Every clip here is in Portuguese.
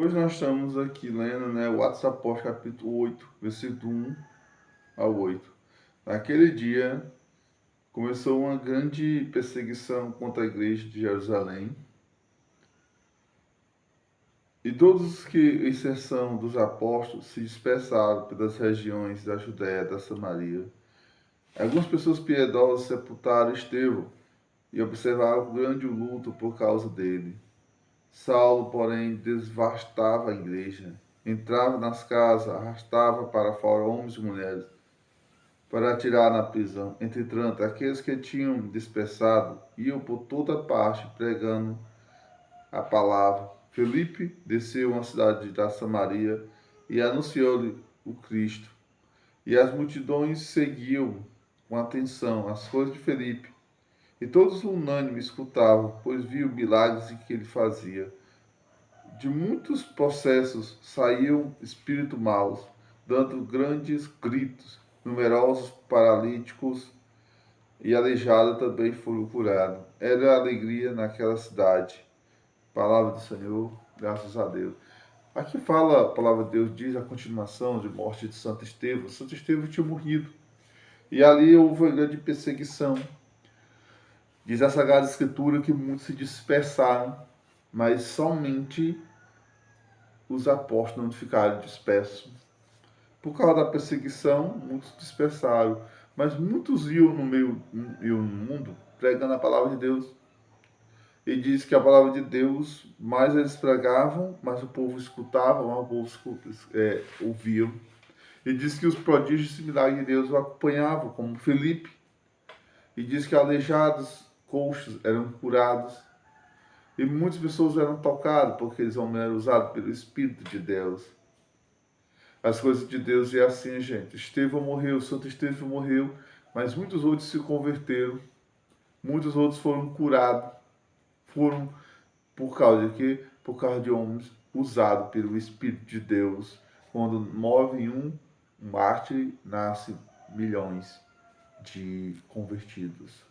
Hoje nós estamos aqui lendo, o Atos dos Apóstolos, capítulo 8, versículo 1 ao 8. Naquele dia começou uma grande perseguição contra a igreja de Jerusalém. E todos os que, exceção dos apóstolos, se dispersaram pelas regiões da Judéia e da Samaria. Algumas pessoas piedosas sepultaram Estevão e observaram com grande luto por causa dele. Saulo, porém, devastava a igreja, entrava nas casas, arrastava para fora homens e mulheres, para atirar na prisão. Entretanto, aqueles que tinham dispersado iam por toda parte pregando a palavra. Filipe desceu a uma cidade da Samaria e anunciou-lhe o Cristo. E as multidões seguiam com atenção as coisas de Filipe. E todos unânimes escutavam, pois viam milagres que ele fazia. De muitos processos saíam espíritos maus, dando grandes gritos. Numerosos paralíticos e aleijados também foram curados. Era alegria naquela cidade. Palavra do Senhor, graças a Deus. Aqui fala, a palavra de Deus diz a continuação de morte de Santo Estevão. Santo Estevão tinha morrido. E ali houve uma grande perseguição. Diz a Sagrada Escritura que muitos se dispersaram, mas somente os apóstolos não ficaram dispersos. Por causa da perseguição, muitos dispersaram, mas muitos iam no mundo pregando a palavra de Deus. E diz que a palavra de Deus, mais eles pregavam, mais o povo escutava, mais o povo ouviam. E diz que os prodígios e milagres de Deus o acompanhavam, como Filipe. E diz que aleijados, coxos eram curados. E muitas pessoas eram tocadas, porque eles eram usados pelo Espírito de Deus. As coisas de Deus é assim, gente. Estevão morreu, Santo Estevão morreu, mas muitos outros se converteram. Muitos outros foram curados. Foram por causa de quê? Por causa de homens usados pelo Espírito de Deus. Quando morre um mártir, nasce milhões de convertidos.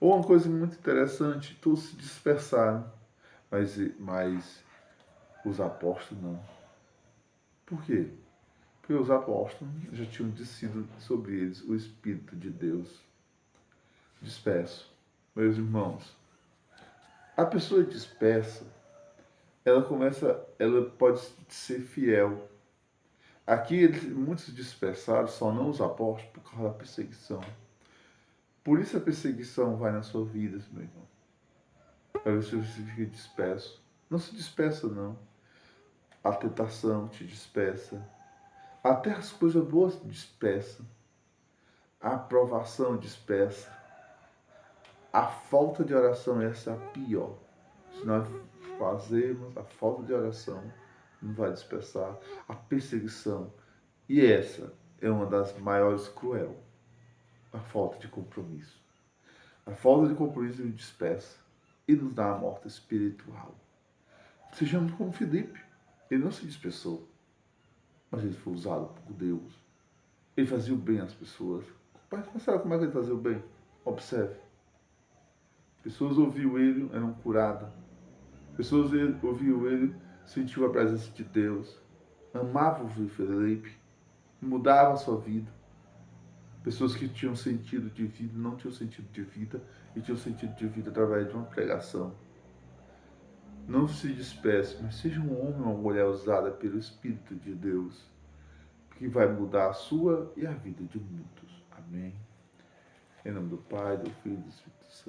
Ou uma coisa muito interessante, todos se dispersaram, mas os apóstolos não. Por quê? Porque os apóstolos já tinham descido sobre eles o Espírito de Deus. Disperso. Meus irmãos, a pessoa dispersa, ela pode ser fiel. Aqui muitos dispersaram, só não os apóstolos, por causa da perseguição. Por isso a perseguição vai na sua vida, meu irmão. Para ver se você fica disperso. Não se dispersa, não. A tentação te dispersa. Até as coisas boas dispersam. A aprovação dispersa. A falta de oração, essa é a pior. Se nós fazermos a falta de oração, não vai dispersar. A perseguição. E essa é uma das maiores cruel. A falta de compromisso. A falta de compromisso nos dispersa e nos dá a morte espiritual. Sejamos como Filipe. Ele não se dispersou, mas ele foi usado por Deus. Ele fazia o bem às pessoas. Mas sabe como é que ele fazia o bem? Observe. Pessoas ouviam ele, eram curadas. Pessoas ouviam ele, sentiam a presença de Deus. Amavam o Filipe. Mudavam a sua vida. Pessoas que tinham sentido de vida, não tinham sentido de vida, e tinham sentido de vida através de uma pregação. Não se disperse, mas seja um homem ou uma mulher usada pelo Espírito de Deus, que vai mudar a sua e a vida de muitos. Amém. Em nome do Pai, do Filho e do Espírito Santo.